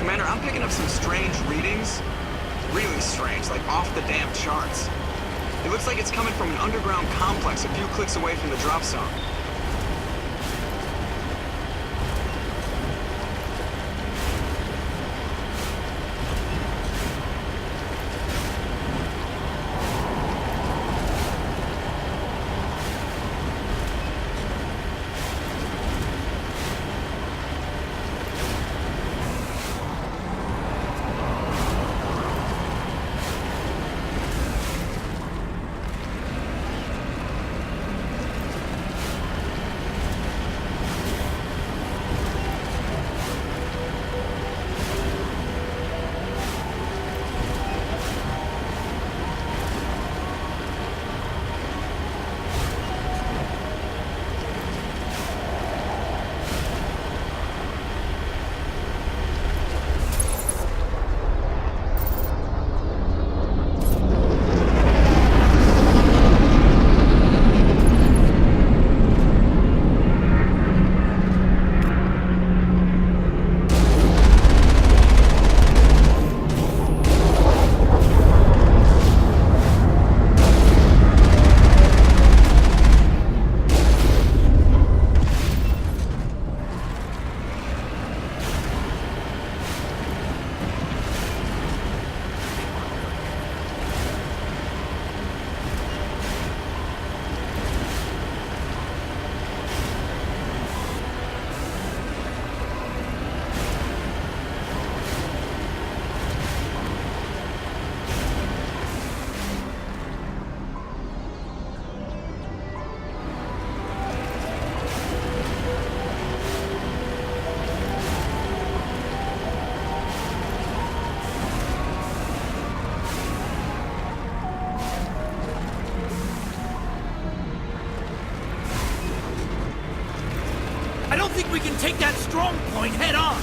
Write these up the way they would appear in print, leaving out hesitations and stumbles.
Commander, I'm picking up some strange readings. Really strange, like off the damn charts. It looks like it's coming from an underground complex a few clicks away from the drop zone. I don't think we can take that strong point head on.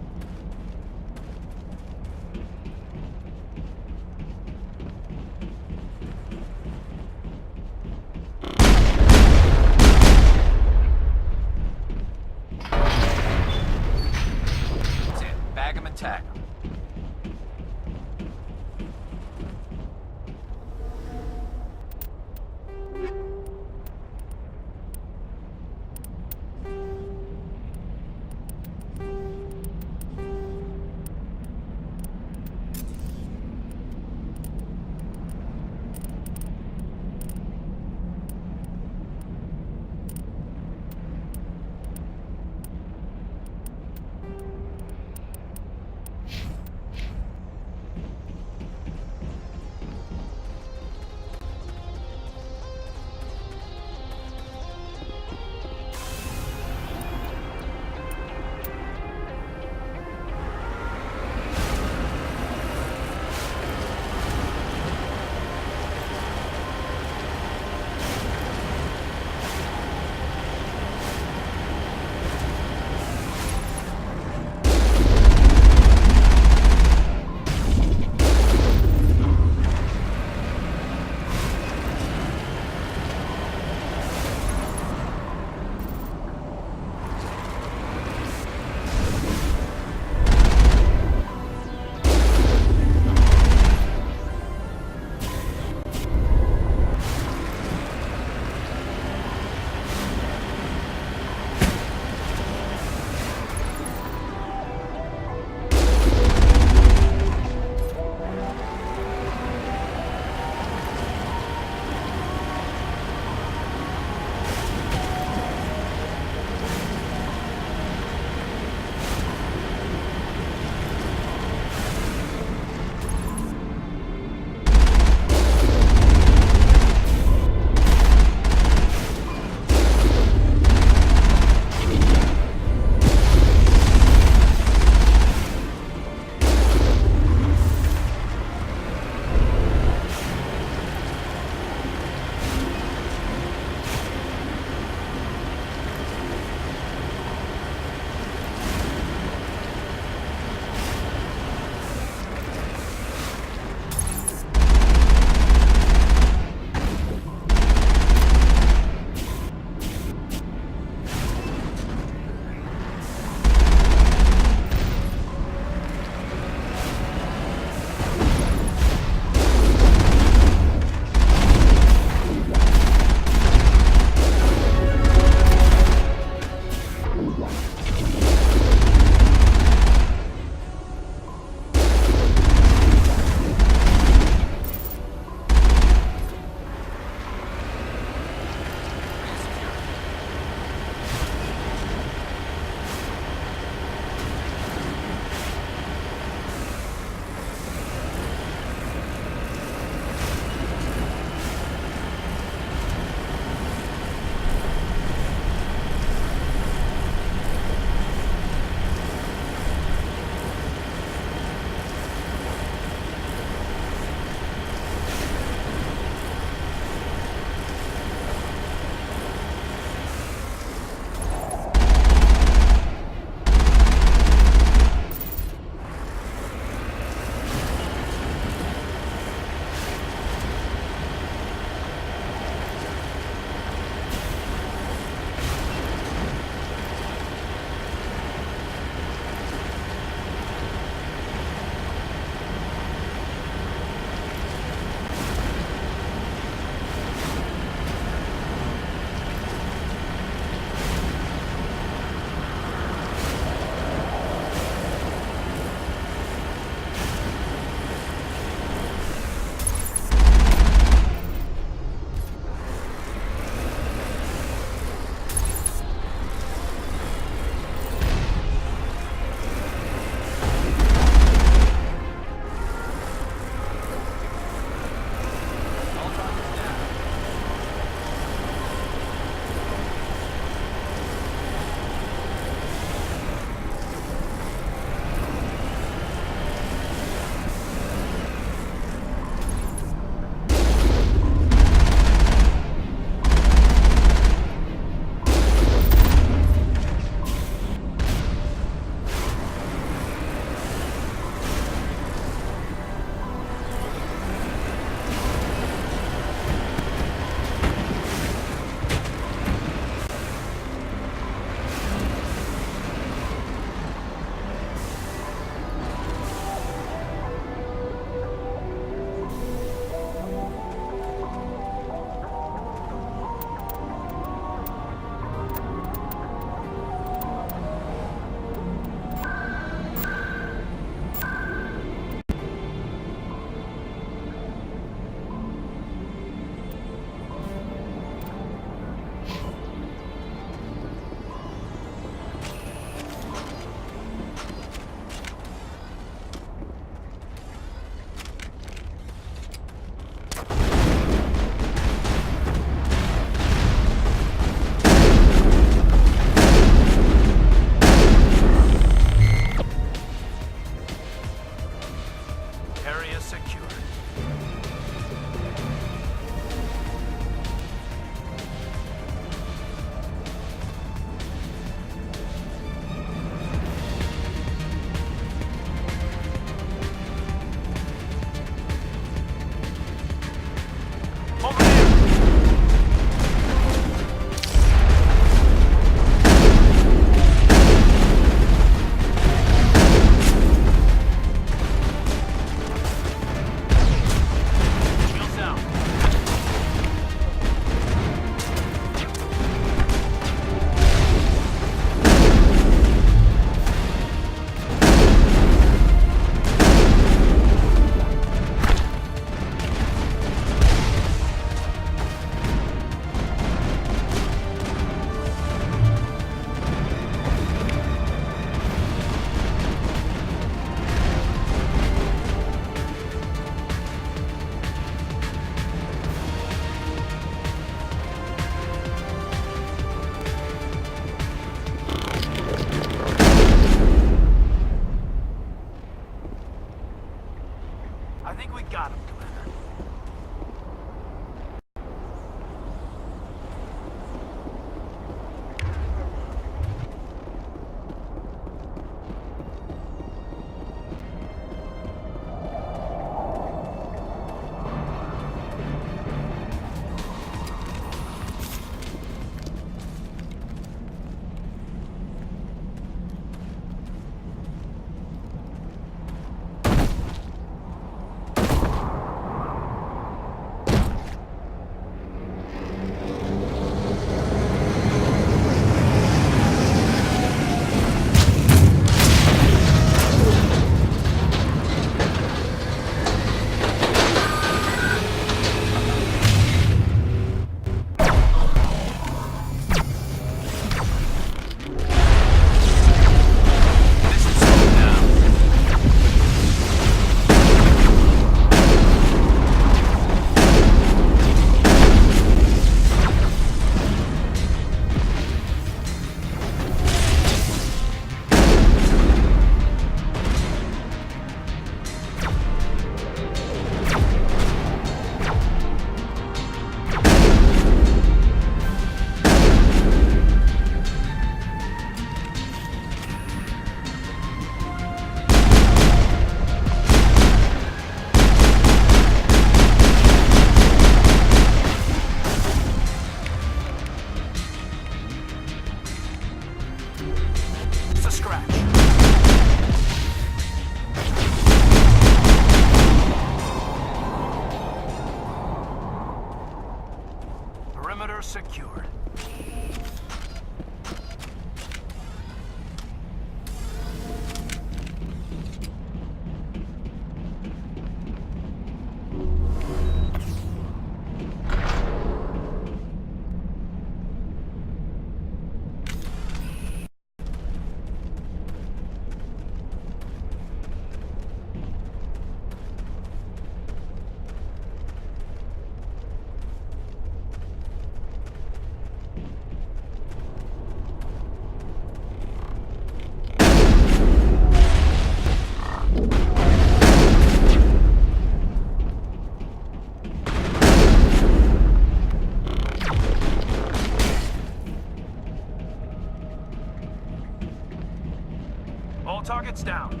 All targets down.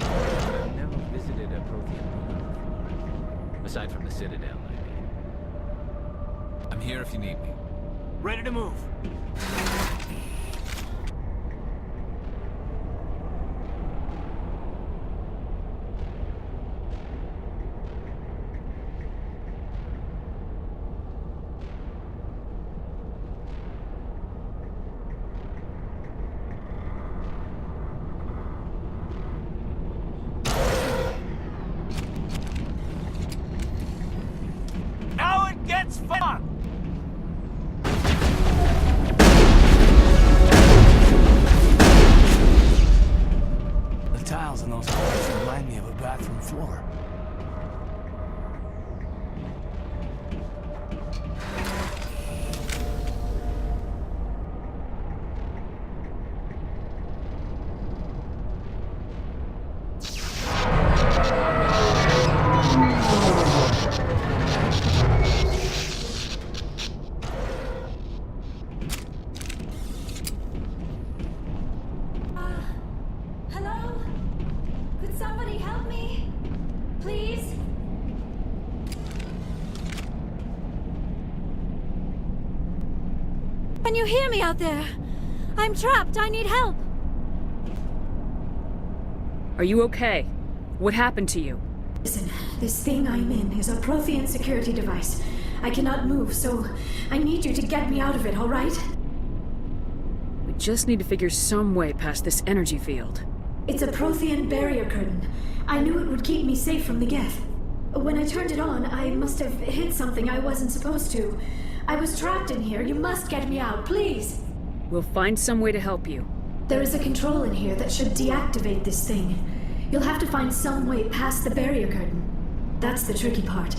I've never visited a Prothean before. Aside from the Citadel, I mean. I'm here if you need me. Ready to move. Now it gets fun! The tiles in those walls remind me of a bathroom floor. Hello? Could somebody help me? Please? Can you hear me out there? I'm trapped. I need help. Are you okay? What happened to you? Listen, this thing I'm in is a Prothean security device. I cannot move, so I need you to get me out of it, all right? We just need to figure some way past this energy field. It's a Prothean barrier curtain. I knew it would keep me safe from the Geth. When I turned it on, I must have hit something I wasn't supposed to. I was trapped in here. You must get me out, please. We'll find some way to help you. There is a control in here that should deactivate this thing. You'll have to find some way past the barrier curtain. That's the tricky part.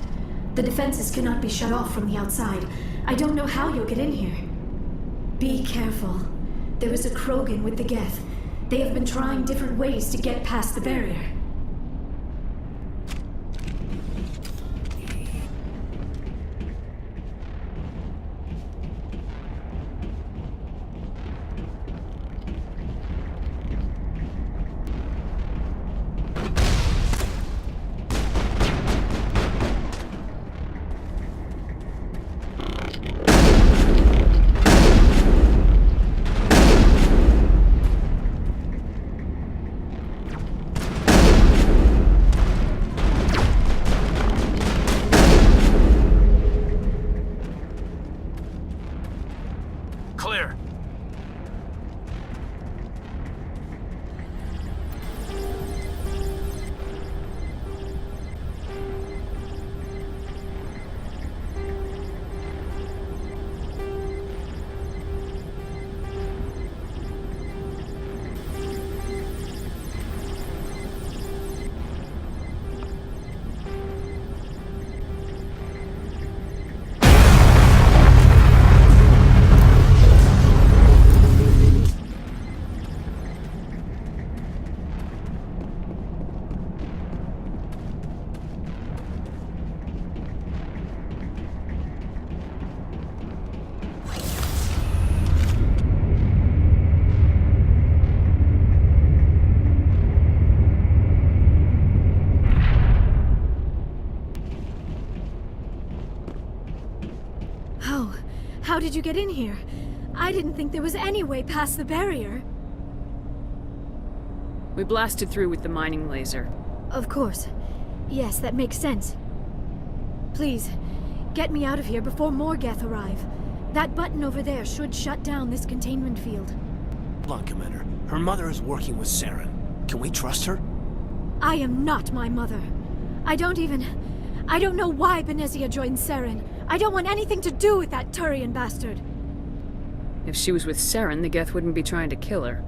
The defenses cannot be shut off from the outside. I don't know how you'll get in here. Be careful. There is a Krogan with the Geth. They have been trying different ways to get past the barrier. Clear. How did you get in here? I didn't think there was any way past the barrier. We blasted through with the mining laser. Of course. Yes, that makes sense. Please, get me out of here before more Geth arrive. That button over there should shut down this containment field. Hold on, Commander. Her mother is working with Saren. Can we trust her? I am not my mother. I don't know why Benezia joined Saren. I don't want anything to do with that Turian bastard. If she was with Saren, the Geth wouldn't be trying to kill her.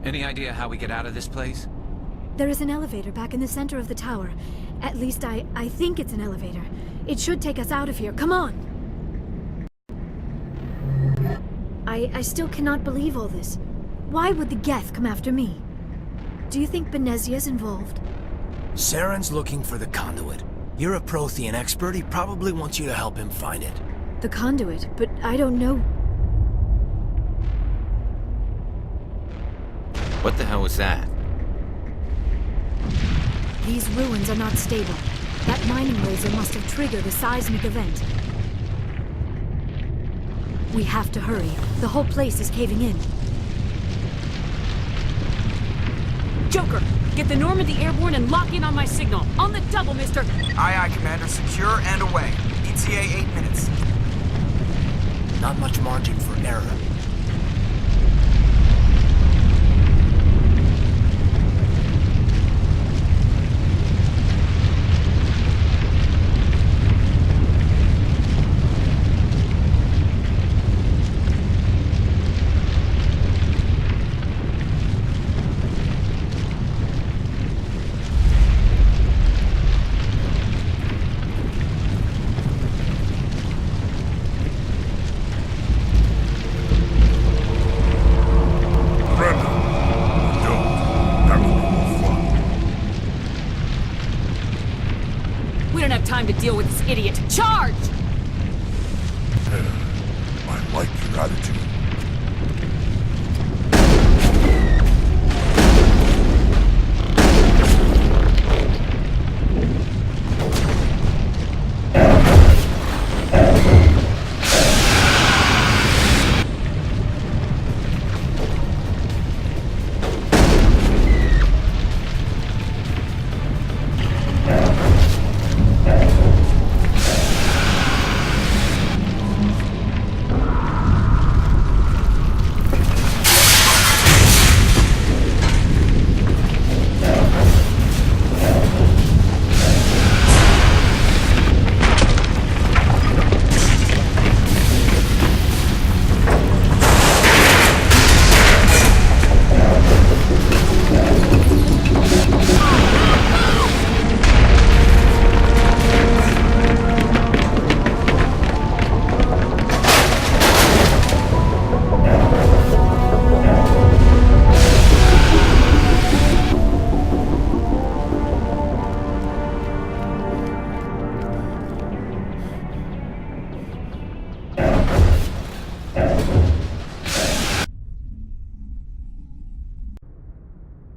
Any idea how we get out of this place? There is an elevator back in the center of the tower. At least I think it's an elevator. It should take us out of here. Come on! I still cannot believe all this. Why would the Geth come after me? Do you think Benezia's involved? Saren's looking for the conduit. You're a Prothean expert. He probably wants you to help him find it. The conduit, but I don't know. What the hell was that? These ruins are not stable. That mining laser must have triggered a seismic event. We have to hurry. The whole place is caving in. Joker, get the Normandy airborne and lock in on my signal. On the double, mister! Aye, aye, Commander. Secure and away. ETA 8 minutes. Not much margin for error. Time to deal with this idiot. Charge! I like your attitude.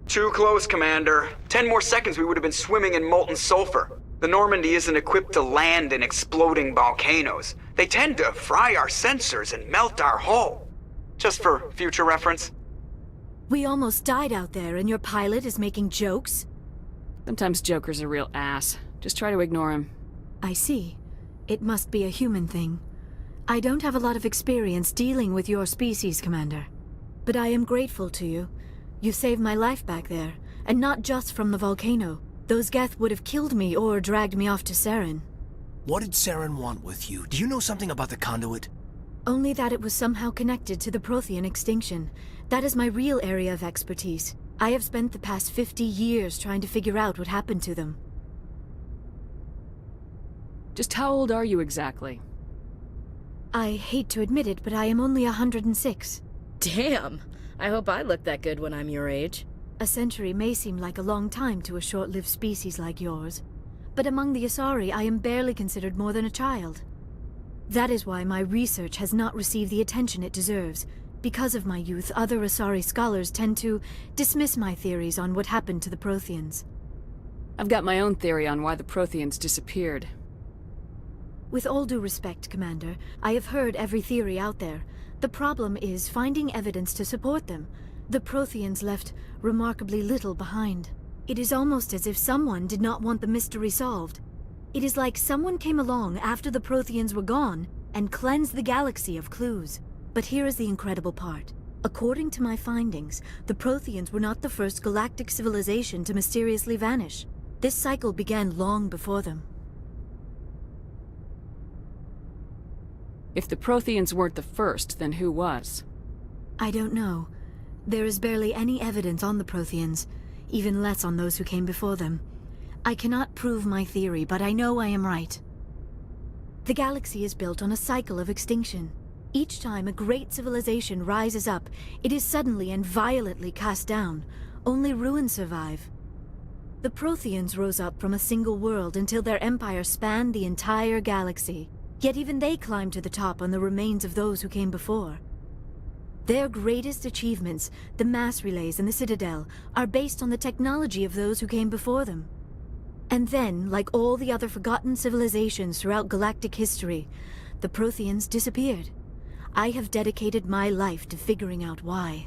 Too close, Commander. 10 more seconds we would have been swimming in molten sulfur. The Normandy isn't equipped to land in exploding volcanoes. They tend to fry our sensors and melt our hull. Just for future reference. We almost died out there, and your pilot is making jokes? Sometimes Joker's a real ass. Just try to ignore him. I see. It must be a human thing. I don't have a lot of experience dealing with your species, Commander. But I am grateful to you. You saved my life back there, and not just from the volcano. Those Geth would have killed me or dragged me off to Saren. What did Saren want with you? Do you know something about the conduit? Only that it was somehow connected to the Prothean extinction. That is my real area of expertise. I have spent the past 50 years trying to figure out what happened to them. Just how old are you exactly? I hate to admit it, but I am only 106. Damn! I hope I look that good when I'm your age. A century may seem like a long time to a short-lived species like yours, but among the Asari I am barely considered more than a child. That is why my research has not received the attention it deserves. Because of my youth, other Asari scholars tend to dismiss my theories on what happened to the Protheans. I've got my own theory on why the Protheans disappeared. With all due respect, Commander, I have heard every theory out there. The problem is finding evidence to support them. The Protheans left remarkably little behind. It is almost as if someone did not want the mystery solved. It is like someone came along after the Protheans were gone and cleansed the galaxy of clues. But here is the incredible part. According to my findings, the Protheans were not the first galactic civilization to mysteriously vanish. This cycle began long before them. If the Protheans weren't the first, then who was? I don't know. There is barely any evidence on the Protheans. even less on those who came before them. I cannot prove my theory, but I know I am right. The galaxy is built on a cycle of extinction. Each time a great civilization rises up, it is suddenly and violently cast down. Only ruins survive. The Protheans rose up from a single world until their empire spanned the entire galaxy. Yet even they climbed to the top on the remains of those who came before. Their greatest achievements, the mass relays and the Citadel, are based on the technology of those who came before them. And then, like all the other forgotten civilizations throughout galactic history, the Protheans disappeared. I have dedicated my life to figuring out why.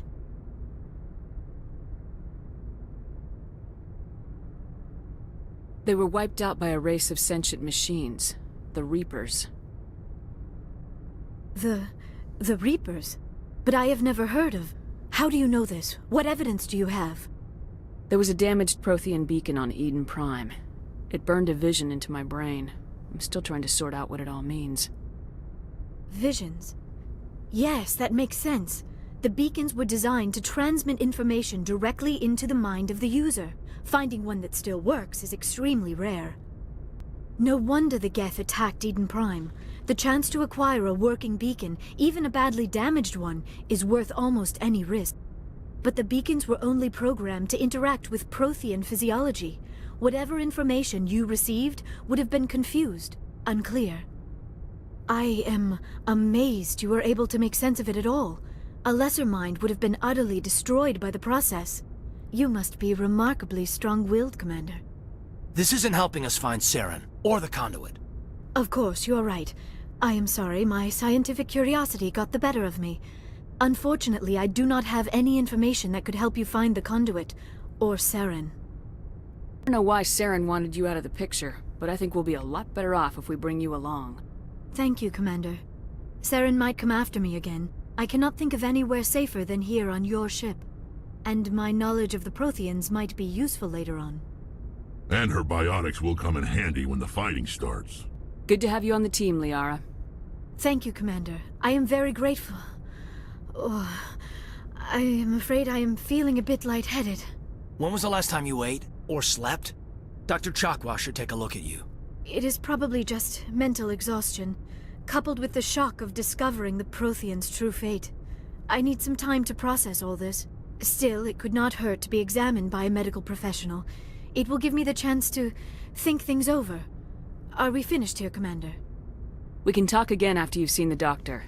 They were wiped out by a race of sentient machines, the Reapers. The Reapers? But I have never heard of. How do you know this? What evidence do you have? There was a damaged Prothean beacon on Eden Prime. It burned a vision into my brain. I'm still trying to sort out what it all means. Visions? Yes, that makes sense. The beacons were designed to transmit information directly into the mind of the user. Finding one that still works is extremely rare. No wonder the Geth attacked Eden Prime. The chance to acquire a working beacon, even a badly damaged one, is worth almost any risk. But the beacons were only programmed to interact with Prothean physiology. Whatever information you received would have been confused, unclear. I am amazed you were able to make sense of it at all. A lesser mind would have been utterly destroyed by the process. You must be remarkably strong-willed, Commander. This isn't helping us find Saren, or the conduit. Of course, you're right. I am sorry, my scientific curiosity got the better of me. Unfortunately, I do not have any information that could help you find the conduit, or Saren. I don't know why Saren wanted you out of the picture, but I think we'll be a lot better off if we bring you along. Thank you, Commander. Saren might come after me again. I cannot think of anywhere safer than here on your ship. And my knowledge of the Protheans might be useful later on. And her biotics will come in handy when the fighting starts. Good to have you on the team, Liara. Thank you, Commander. I am very grateful. Oh, I am afraid I am feeling a bit lightheaded. When was the last time you ate, or slept? Dr. Chakwa should take a look at you. It is probably just mental exhaustion, coupled with the shock of discovering the Protheans' true fate. I need some time to process all this. Still, it could not hurt to be examined by a medical professional. It will give me the chance to think things over. Are we finished here, Commander? We can talk again after you've seen the doctor.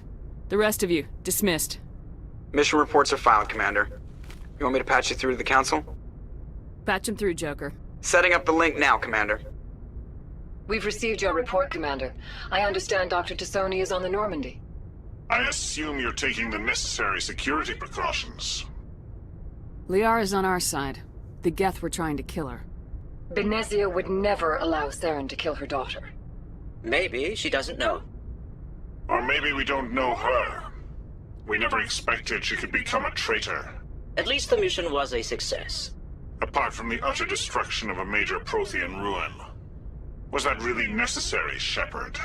The rest of you, dismissed. Mission reports are filed, Commander. You want me to patch you through to the Council? Patch him through, Joker. Setting up the link now, Commander. We've received your report, Commander. I understand Dr. Tassoni is on the Normandy. I assume you're taking the necessary security precautions. Liara's on our side. The Geth were trying to kill her. Benezia would never allow Saren to kill her daughter. Maybe she doesn't know. Or maybe we don't know her. We never expected she could become a traitor. At least the mission was a success. Apart from the utter destruction of a major Prothean ruin. Was that really necessary, Shepard?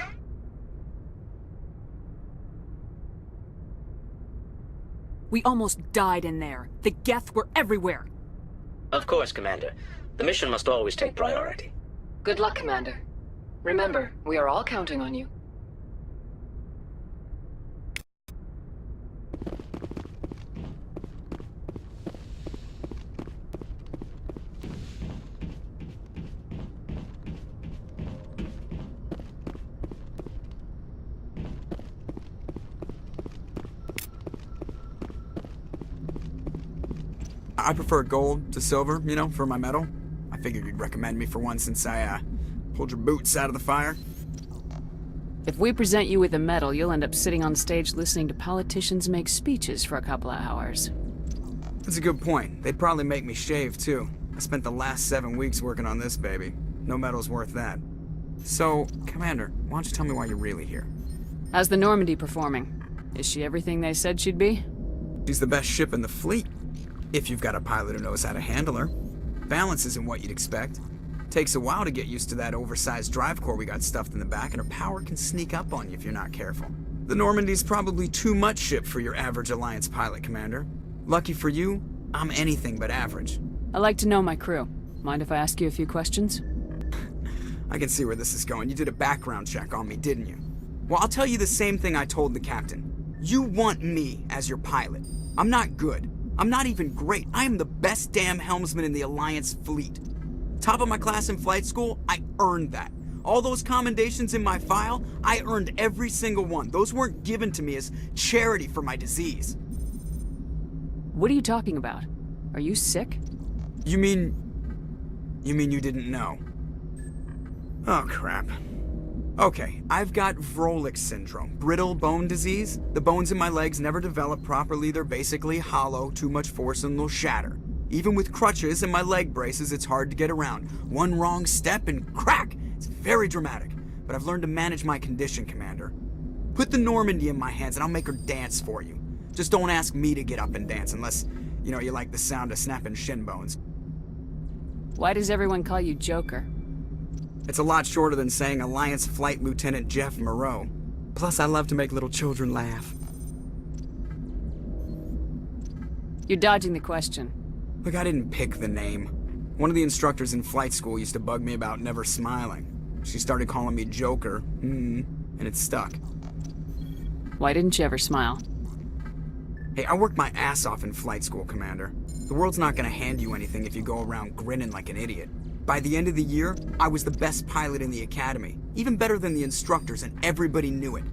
We almost died in there. The Geth were everywhere. Of course, Commander. The mission must always take priority. Good luck, Commander. Remember, we are all counting on you. I prefer gold to silver, you know, for my medal. I figured you'd recommend me for one since I, pulled your boots out of the fire. If we present you with a medal, you'll end up sitting on stage listening to politicians make speeches for a couple of hours. That's a good point. They'd probably make me shave, too. I spent the last 7 weeks working on this baby. No medal's worth that. So, Commander, why don't you tell me why you're really here? How's the Normandy performing? Is she everything they said she'd be? She's the best ship in the fleet. If you've got a pilot who knows how to handle her. Balance isn't what you'd expect. Takes a while to get used to that oversized drive core we got stuffed in the back, and her power can sneak up on you if you're not careful. The Normandy's probably too much ship for your average Alliance pilot, Commander. Lucky for you, I'm anything but average. I like to know my crew. Mind if I ask you a few questions? I can see where this is going. You did a background check on me, didn't you? Well, I'll tell you the same thing I told the captain. You want me as your pilot. I'm not good. I'm not even great. I am the best damn helmsman in the Alliance fleet. Top of my class in flight school, I earned that. All those commendations in my file, I earned every single one. Those weren't given to me as charity for my disease. What are you talking about? Are you sick? You mean you didn't know? Oh, crap. Okay, I've got Vrolik syndrome, brittle bone disease. The bones in my legs never develop properly. They're basically hollow, too much force and they'll shatter. Even with crutches and my leg braces, it's hard to get around. One wrong step and crack! It's very dramatic, but I've learned to manage my condition, Commander. Put the Normandy in my hands and I'll make her dance for you. Just don't ask me to get up and dance unless, you like the sound of snapping shin bones. Why does everyone call you Joker? It's a lot shorter than saying Alliance Flight Lieutenant Jeff Moreau. Plus, I love to make little children laugh. You're dodging the question. Look, I didn't pick the name. One of the instructors in flight school used to bug me about never smiling. She started calling me Joker, and it stuck. Why didn't you ever smile? Hey, I worked my ass off in flight school, Commander. The world's not gonna hand you anything if you go around grinning like an idiot. By the end of the year, I was the best pilot in the academy. Even better than the instructors, and everybody knew it.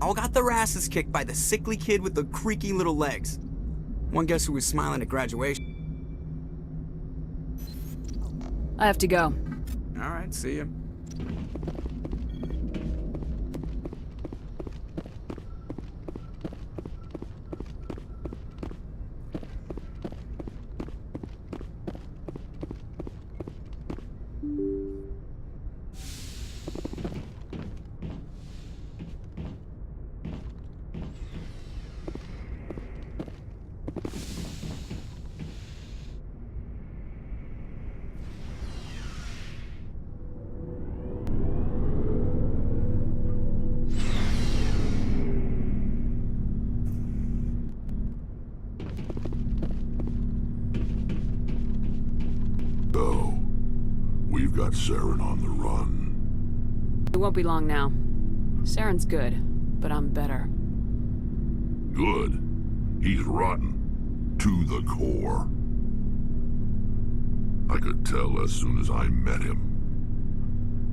All got their asses kicked by the sickly kid with the creaky little legs. One guess who was smiling at graduation? I have to go. Alright, see ya. So, we've got Saren on the run. It won't be long now. Saren's good, but I'm better. Good. He's rotten. To the core. I could tell as soon as I met him.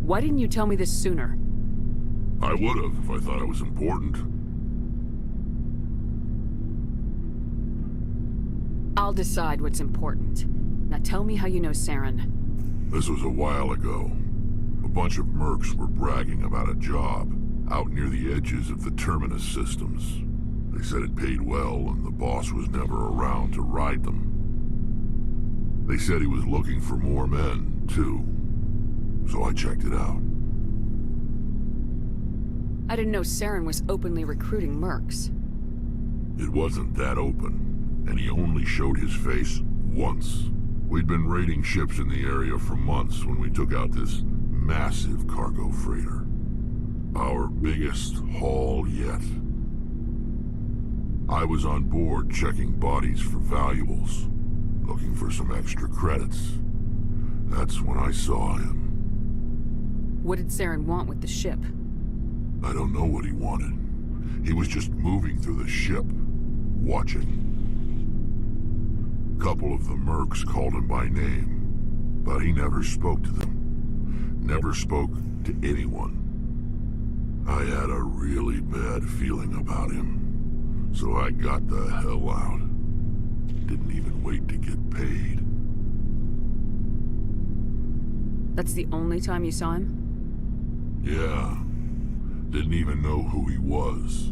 Why didn't you tell me this sooner? I would have if I thought it was important. I'll decide what's important. Now tell me how you know Saren. This was a while ago. A bunch of mercs were bragging about a job out near the edges of the Terminus systems. They said it paid well and the boss was never around to ride them. They said he was looking for more men, too. So I checked it out. I didn't know Saren was openly recruiting mercs. It wasn't that open, and he only showed his face once. We'd been raiding ships in the area for months when we took out this massive cargo freighter. Our biggest haul yet. I was on board checking bodies for valuables, looking for some extra credits. That's when I saw him. What did Saren want with the ship? I don't know what he wanted. He was just moving through the ship, watching. A couple of the mercs called him by name, but he never spoke to them. Never spoke to anyone. I had a really bad feeling about him, so I got the hell out. Didn't even wait to get paid. That's the only time you saw him? Yeah. Didn't even know who he was.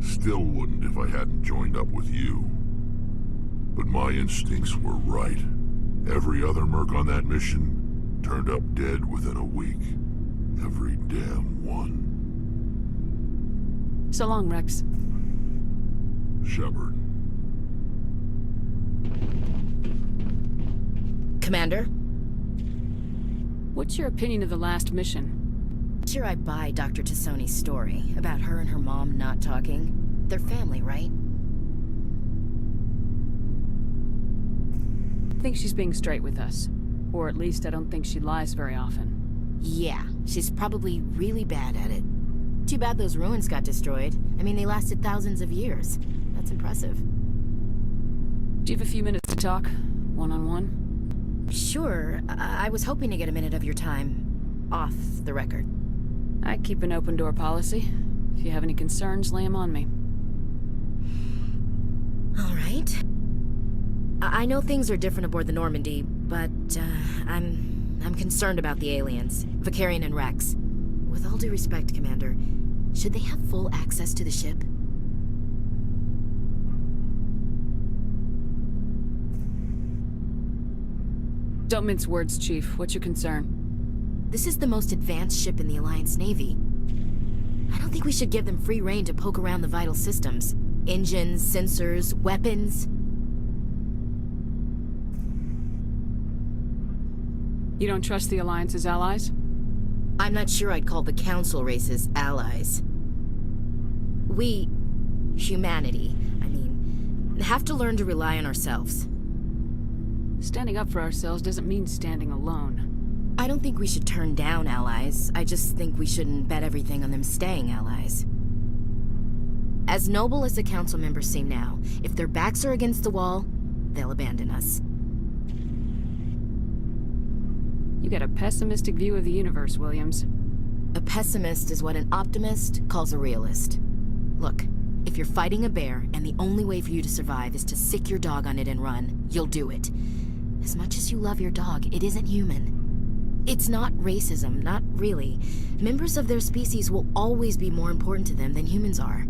Still wouldn't if I hadn't joined up with you. But my instincts were right. Every other merc on that mission turned up dead within a week. Every damn one. So long, Rex. Shepard. Commander? What's your opinion of the last mission? Sure, I buy Dr. Tassoni's story about her and her mom not talking. They're family, right? I think she's being straight with us. Or at least I don't think she lies very often. Yeah, she's probably really bad at it. Too bad those ruins got destroyed. I mean, they lasted thousands of years. That's impressive. Do you have a few minutes to talk? One-on-one? Sure. I was hoping to get a minute of your time off the record. I keep an open door policy. If you have any concerns, lay them on me. All right. I know things are different aboard the Normandy, but I'm concerned about the aliens, Vicarian and Rex. With all due respect, Commander, should they have full access to the ship? Don't mince words, Chief. What's your concern? This is the most advanced ship in the Alliance Navy. I don't think we should give them free rein to poke around the vital systems. Engines, sensors, weapons. You don't trust the Alliance's allies? I'm not sure I'd call the Council races allies. We, humanity, have to learn to rely on ourselves. Standing up for ourselves doesn't mean standing alone. I don't think we should turn down allies. I just think we shouldn't bet everything on them staying allies. As noble as the Council members seem now, if their backs are against the wall, they'll abandon us. You got a pessimistic view of the universe, Williams. A pessimist is what an optimist calls a realist. Look, if you're fighting a bear and the only way for you to survive is to sick your dog on it and run, you'll do it. As much as you love your dog, it isn't human. It's not racism, not really. Members of their species will always be more important to them than humans are.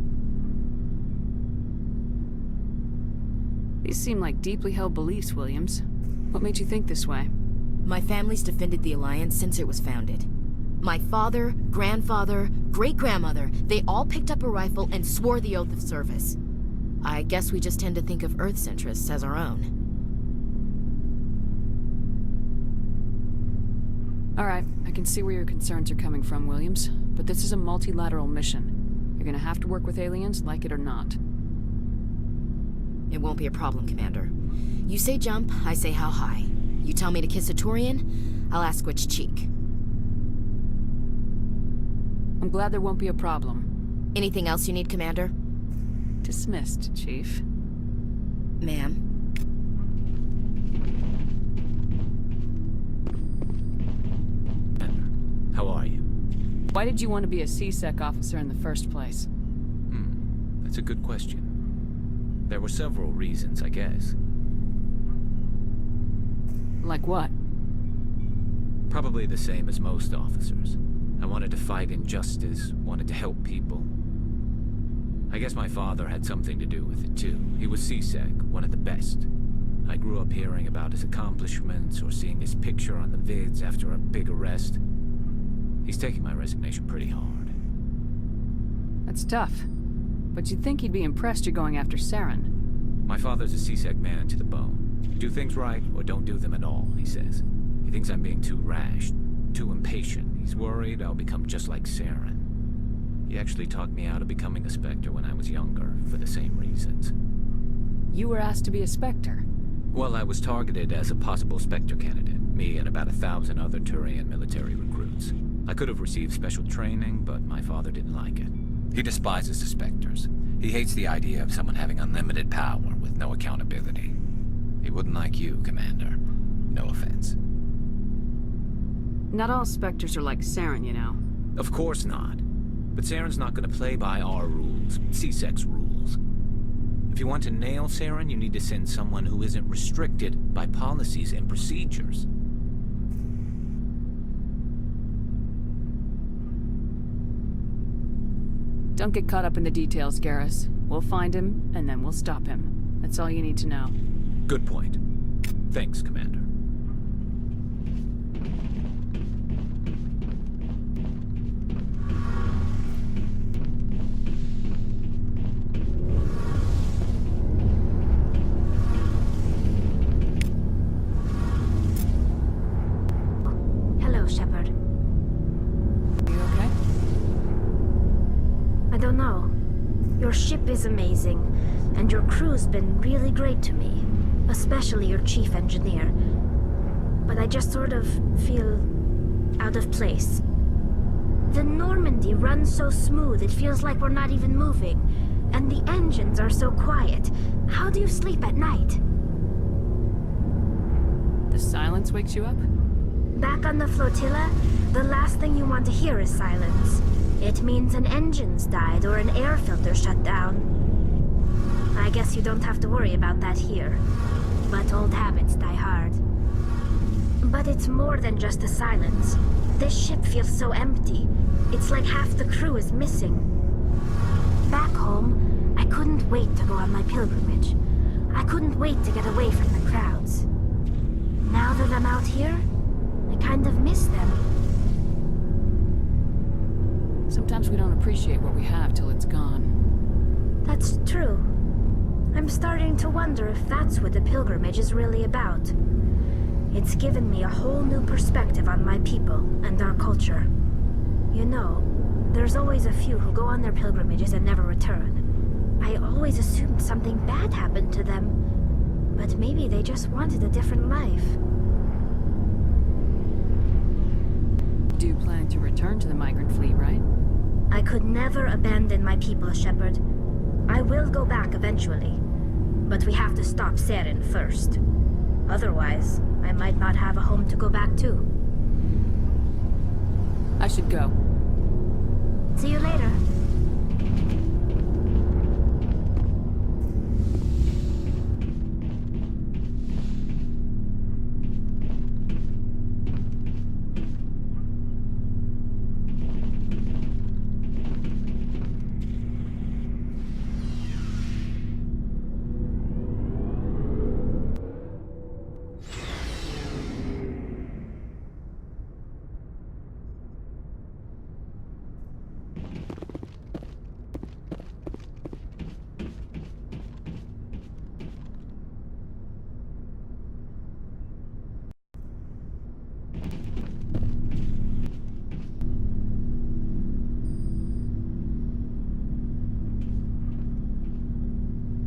These seem like deeply held beliefs, Williams. What made you think this way? My family's defended the Alliance since it was founded. My father, grandfather, great-grandmother, they all picked up a rifle and swore the oath of service. I guess we just tend to think of Earth's interests as our own. All right, I can see where your concerns are coming from, Williams. But this is a multilateral mission. You're gonna have to work with aliens, like it or not. It won't be a problem, Commander. You say jump, I say how high. You tell me to kiss a Turian, I'll ask which cheek. I'm glad there won't be a problem. Anything else you need, Commander? Dismissed, Chief. Ma'am. How are you? Why did you want to be a C-Sec officer in the first place? That's a good question. There were several reasons, I guess. Like what? Probably the same as most officers. I wanted to fight injustice, wanted to help people. I guess my father had something to do with it too. He was C-Sec, one of the best. I grew up hearing about his accomplishments or seeing his picture on the vids after a big arrest. He's taking my resignation pretty hard. That's tough. But you'd think he'd be impressed you're going after Saren. My father's a C-Sec man to the bone. Do things right, or don't do them at all, he says. He thinks I'm being too rash, too impatient. He's worried I'll become just like Saren. He actually talked me out of becoming a Spectre when I was younger, for the same reasons. You were asked to be a Spectre? Well, I was targeted as a possible Spectre candidate, me and about 1,000 other Turian military recruits. I could have received special training, but my father didn't like it. He despises the Spectres. He hates the idea of someone having unlimited power with no accountability. He wouldn't like you, Commander. No offense. Not all Spectres are like Saren, you know. Of course not. But Saren's not gonna play by our rules, C-Sec's rules. If you want to nail Saren, you need to send someone who isn't restricted by policies and procedures. Don't get caught up in the details, Garrus. We'll find him, and then we'll stop him. That's all you need to know. Good point. Thanks, Commander. Hello, Shepard. You okay? I don't know. Your ship is amazing, and your crew's been really great to me. especially your chief engineer. But I just sort of feel out of place. The Normandy runs so smooth it feels like we're not even moving, and the engines are so quiet. How do you sleep at night? The silence wakes you up? Back on the flotilla, the last thing you want to hear is silence. It means an engine's died or an air filter shut down. I guess you don't have to worry about that here. But old habits die hard. But it's more than just the silence. This ship feels so empty. It's like half the crew is missing. Back home, I couldn't wait to go on my pilgrimage. I couldn't wait to get away from the crowds. Now that I'm out here, I kind of miss them. Sometimes we don't appreciate what we have till it's gone. That's true. I'm starting to wonder if that's what the pilgrimage is really about. It's given me a whole new perspective on my people and our culture. You know, there's always a few who go on their pilgrimages and never return. I always assumed something bad happened to them, but maybe they just wanted a different life. Do you plan to return to the migrant fleet, right? I could never abandon my people, Shepard. I will go back eventually, but we have to stop Saren first. Otherwise, I might not have a home to go back to. I should go. See you later.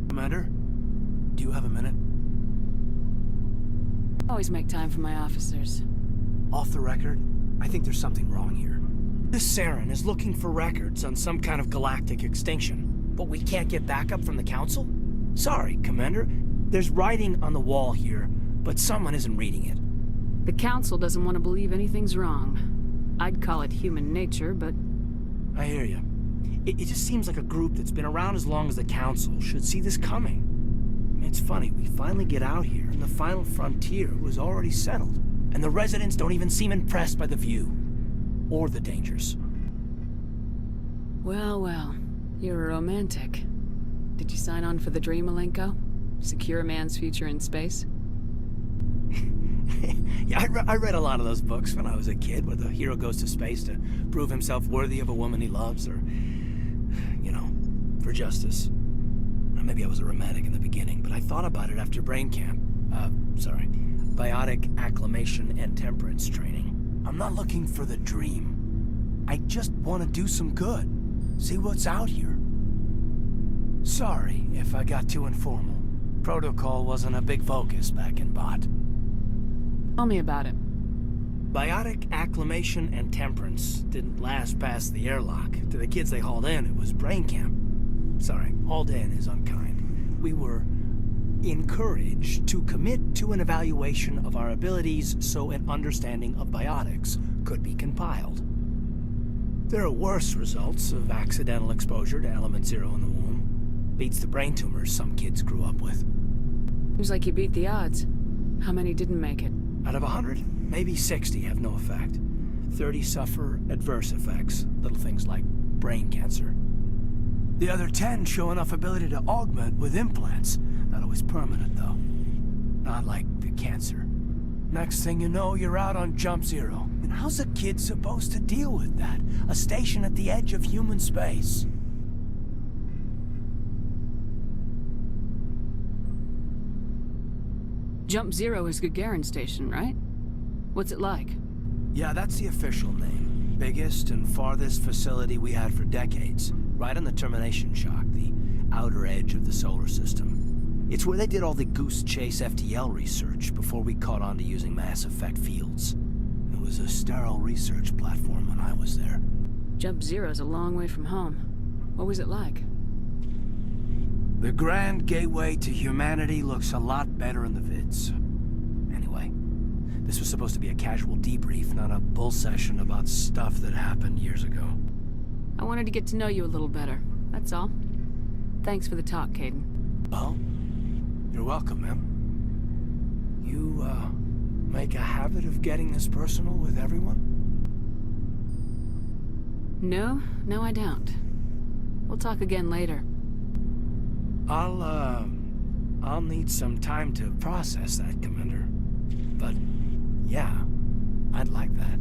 Commander, do you have a minute? Always make time for my officers. Off the record, I think there's something wrong here. This Saren is looking for records on some kind of galactic extinction, but we can't get backup from the Council? Sorry, Commander. There's writing on the wall here, but someone isn't reading it. The Council doesn't want to believe anything's wrong. I'd call it human nature, but... I hear you. It just seems like a group that's been around as long as the Council should see this coming. I mean, it's funny, we finally get out here, and the final frontier was already settled. And the residents don't even seem impressed by the view. Or the dangers. Well, well. You're a romantic. Did you sign on for the dream, Malenko? Secure a man's future in space? Yeah, I read a lot of those books when I was a kid, where the hero goes to space to prove himself worthy of a woman he loves, or, you know, for justice. Maybe I was a romantic in the beginning, but I thought about it after brain camp. Biotic acclimation and temperance training. I'm not looking for the dream. I just want to do some good. See what's out here. Sorry if I got too informal. Protocol wasn't a big focus back in Bot. Tell me about it. Biotic acclimation and temperance didn't last past the airlock. To the kids they hauled in, it was brain camp. Sorry, hauled in is unkind. We were encouraged to commit to an evaluation of our abilities so an understanding of biotics could be compiled. There are worse results of accidental exposure to element 0 in the womb. Beats the brain tumors some kids grew up with. Seems like you beat the odds. How many didn't make it? Out of 100, maybe 60 have no effect. 30 suffer adverse effects, little things like brain cancer. The other 10 show enough ability to augment with implants. Not always permanent, though. Not like the cancer. Next thing you know, you're out on Jump Zero. And how's a kid supposed to deal with that? A station at the edge of human space. Jump Zero is Gagarin Station, right? What's it like? Yeah, that's the official name. Biggest and farthest facility we had for decades. Right on the termination shock, the outer edge of the solar system. It's where they did all the Goose Chase FTL research before we caught on to using mass effect fields. It was a sterile research platform when I was there. Jump Zero's a long way from home. What was it like? The grand gateway to humanity looks a lot better in the vids. Anyway, this was supposed to be a casual debrief, not a bull session about stuff that happened years ago. I wanted to get to know you a little better, that's all. Thanks for the talk, Caden. Well, you're welcome, ma'am. You, make a habit of getting this personal with everyone? No, I don't. We'll talk again later. I'll need some time to process that, Commander. But, yeah, I'd like that.